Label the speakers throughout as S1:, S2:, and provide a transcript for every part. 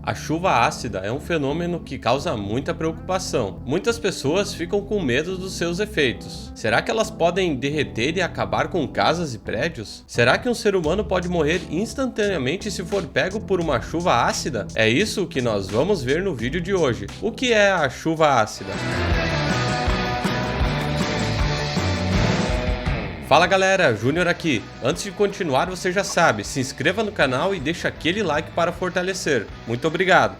S1: A chuva ácida é um fenômeno que causa muita preocupação. Muitas pessoas ficam com medo dos seus efeitos. Será que elas podem derreter e acabar com casas e prédios? Será que um ser humano pode morrer instantaneamente se for pego por uma chuva ácida? É isso que nós vamos ver no vídeo de hoje. O que é a chuva ácida? Fala galera, Júnior aqui. Antes de continuar, você já sabe, se inscreva no canal e deixa aquele like para fortalecer. Muito obrigado!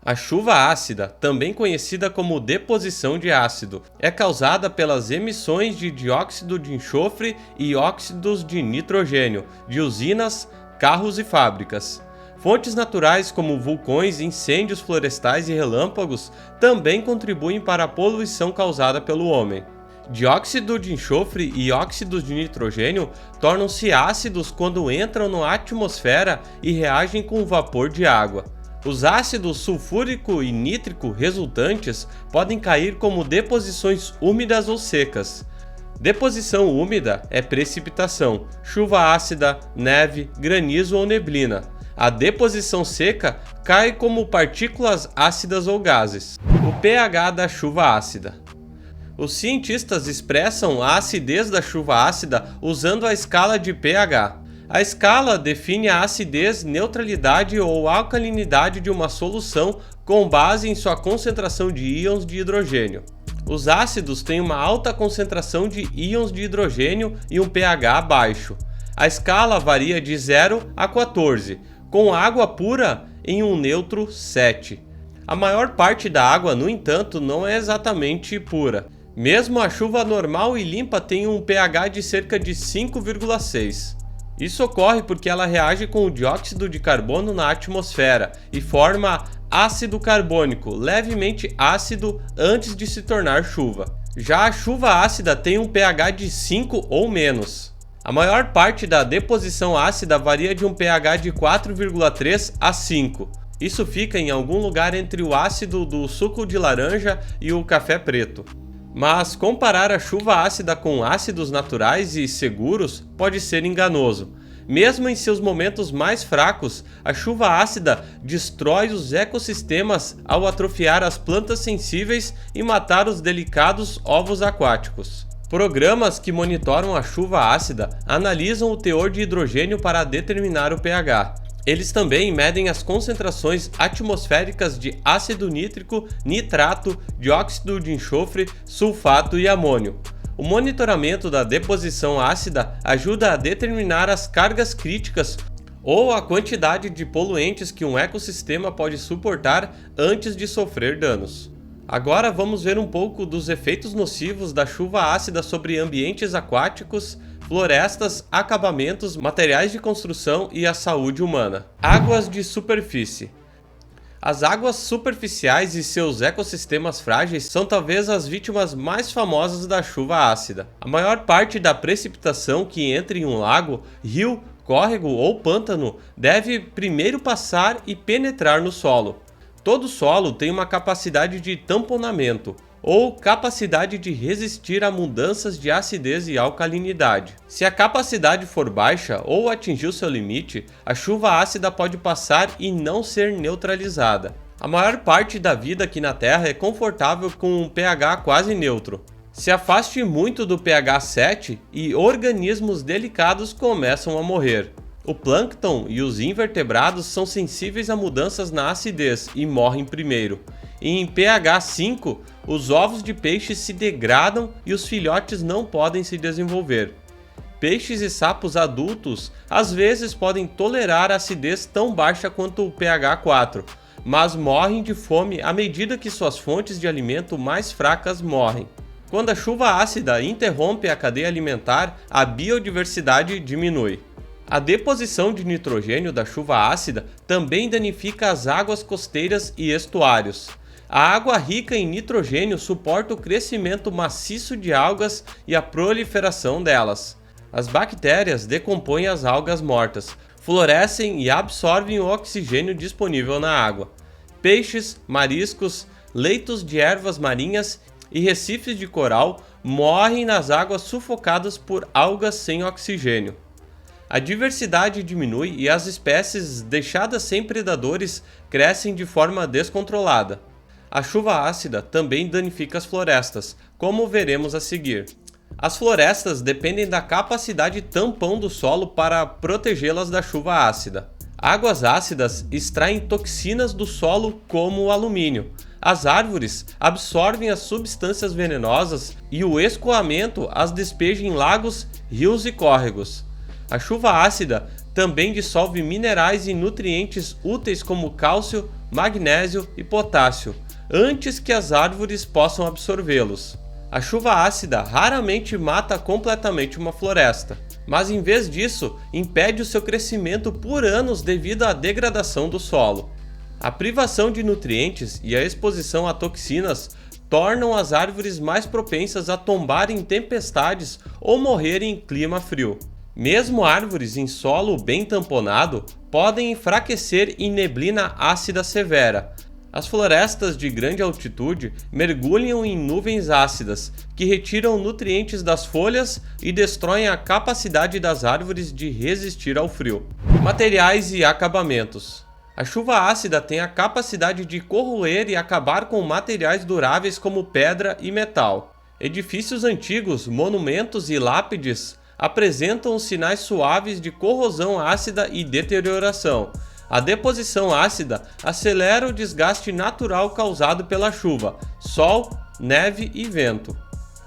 S1: A chuva ácida, também conhecida como deposição de ácido, é causada pelas emissões de dióxido de enxofre e óxidos de nitrogênio de usinas, carros e fábricas. Fontes naturais como vulcões, incêndios florestais e relâmpagos também contribuem para a poluição causada pelo homem. Dióxido de enxofre e óxidos de nitrogênio tornam-se ácidos quando entram na atmosfera e reagem com o vapor de água. Os ácidos sulfúrico e nítrico resultantes podem cair como deposições úmidas ou secas. Deposição úmida é precipitação, chuva ácida, neve, granizo ou neblina. A deposição seca cai como partículas ácidas ou gases. O pH da chuva ácida. Os cientistas expressam a acidez da chuva ácida usando a escala de pH. A escala define a acidez, neutralidade ou alcalinidade de uma solução com base em sua concentração de íons de hidrogênio. Os ácidos têm uma alta concentração de íons de hidrogênio e um pH baixo. A escala varia de 0 a 14, com água pura em um neutro 7. A maior parte da água, no entanto, não é exatamente pura. Mesmo a chuva normal e limpa tem um pH de cerca de 5,6. Isso ocorre porque ela reage com o dióxido de carbono na atmosfera e forma ácido carbônico, levemente ácido antes de se tornar chuva. Já a chuva ácida tem um pH de 5 ou menos. A maior parte da deposição ácida varia de um pH de 4,3 a 5. Isso fica em algum lugar entre o ácido do suco de laranja e o café preto. Mas comparar a chuva ácida com ácidos naturais e seguros pode ser enganoso. Mesmo em seus momentos mais fracos, a chuva ácida destrói os ecossistemas ao atrofiar as plantas sensíveis e matar os delicados ovos aquáticos. Programas que monitoram a chuva ácida analisam o teor de hidrogênio para determinar o pH. Eles também medem as concentrações atmosféricas de ácido nítrico, nitrato, dióxido de enxofre, sulfato e amônio. O monitoramento da deposição ácida ajuda a determinar as cargas críticas ou a quantidade de poluentes que um ecossistema pode suportar antes de sofrer danos. Agora vamos ver um pouco dos efeitos nocivos da chuva ácida sobre ambientes aquáticos, florestas, acabamentos, materiais de construção e a saúde humana. Águas de superfície. As águas superficiais e seus ecossistemas frágeis são talvez as vítimas mais famosas da chuva ácida. A maior parte da precipitação que entra em um lago, rio, córrego ou pântano deve primeiro passar e penetrar no solo. Todo solo tem uma capacidade de tamponamento, ou capacidade de resistir a mudanças de acidez e alcalinidade. Se a capacidade for baixa ou atingir o seu limite, a chuva ácida pode passar e não ser neutralizada. A maior parte da vida aqui na Terra é confortável com um pH quase neutro. Se afaste muito do pH 7 e organismos delicados começam a morrer. O plâncton e os invertebrados são sensíveis a mudanças na acidez e morrem primeiro. E em pH 5, os ovos de peixes se degradam e os filhotes não podem se desenvolver. Peixes e sapos adultos às vezes podem tolerar a acidez tão baixa quanto o pH 4, mas morrem de fome à medida que suas fontes de alimento mais fracas morrem. Quando a chuva ácida interrompe a cadeia alimentar, a biodiversidade diminui. A deposição de nitrogênio da chuva ácida também danifica as águas costeiras e estuários. A água rica em nitrogênio suporta o crescimento maciço de algas e a proliferação delas. As bactérias decompõem as algas mortas, florescem e absorvem o oxigênio disponível na água. Peixes, mariscos, leitos de ervas marinhas e recifes de coral morrem nas águas sufocadas por algas sem oxigênio. A diversidade diminui e as espécies deixadas sem predadores crescem de forma descontrolada. A chuva ácida também danifica as florestas, como veremos a seguir. As florestas dependem da capacidade tampão do solo para protegê-las da chuva ácida. Águas ácidas extraem toxinas do solo como o alumínio. As árvores absorvem as substâncias venenosas e o escoamento as despeja em lagos, rios e córregos. A chuva ácida também dissolve minerais e nutrientes úteis como cálcio, magnésio e potássio, antes que as árvores possam absorvê-los. A chuva ácida raramente mata completamente uma floresta, mas em vez disso, impede o seu crescimento por anos devido à degradação do solo. A privação de nutrientes e a exposição a toxinas tornam as árvores mais propensas a tombar em tempestades ou morrer em clima frio. Mesmo árvores em solo bem tamponado podem enfraquecer em neblina ácida severa. As florestas de grande altitude mergulham em nuvens ácidas, que retiram nutrientes das folhas e destroem a capacidade das árvores de resistir ao frio. Materiais e acabamentos. A chuva ácida tem a capacidade de corroer e acabar com materiais duráveis como pedra e metal. Edifícios antigos, monumentos e lápides apresentam sinais suaves de corrosão ácida e deterioração. A deposição ácida acelera o desgaste natural causado pela chuva, sol, neve e vento.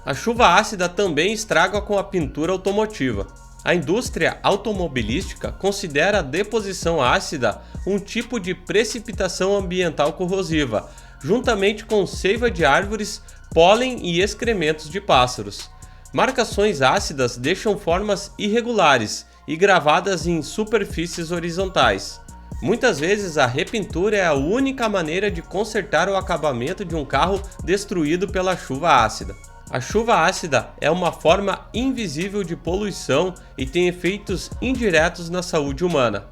S1: A chuva ácida também estraga com a pintura automotiva. A indústria automobilística considera a deposição ácida um tipo de precipitação ambiental corrosiva, juntamente com seiva de árvores, pólen e excrementos de pássaros. Marcações ácidas deixam formas irregulares e gravadas em superfícies horizontais. Muitas vezes a repintura é a única maneira de consertar o acabamento de um carro destruído pela chuva ácida. A chuva ácida é uma forma invisível de poluição e tem efeitos indiretos na saúde humana.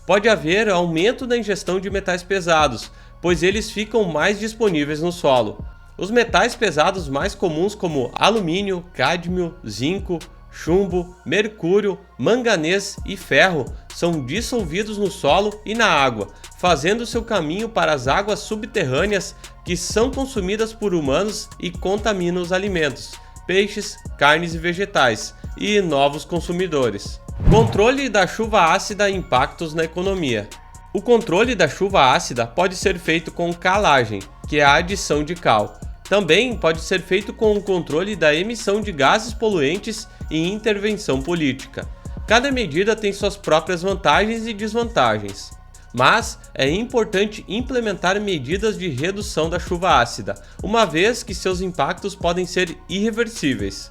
S1: Pode haver aumento da ingestão de metais pesados, pois eles ficam mais disponíveis no solo. Os metais pesados mais comuns como alumínio, cádmio, zinco, chumbo, mercúrio, manganês e ferro são dissolvidos no solo e na água, fazendo seu caminho para as águas subterrâneas que são consumidas por humanos e contaminam os alimentos, peixes, carnes e vegetais, e novos consumidores. Controle da chuva ácida e impactos na economia. O controle da chuva ácida pode ser feito com calagem, que é a adição de cal. Também pode ser feito com o controle da emissão de gases poluentes e intervenção política. Cada medida tem suas próprias vantagens e desvantagens, mas é importante implementar medidas de redução da chuva ácida, uma vez que seus impactos podem ser irreversíveis.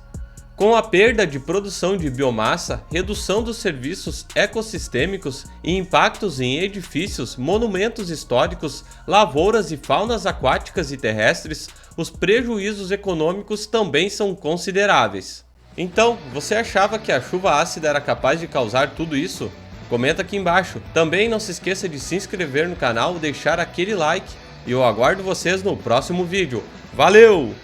S1: Com a perda de produção de biomassa, redução dos serviços ecossistêmicos e impactos em edifícios, monumentos históricos, lavouras e faunas aquáticas e terrestres, os prejuízos econômicos também são consideráveis. Então, você achava que a chuva ácida era capaz de causar tudo isso? Comenta aqui embaixo. Também não se esqueça de se inscrever no canal e deixar aquele like. E eu aguardo vocês no próximo vídeo. Valeu!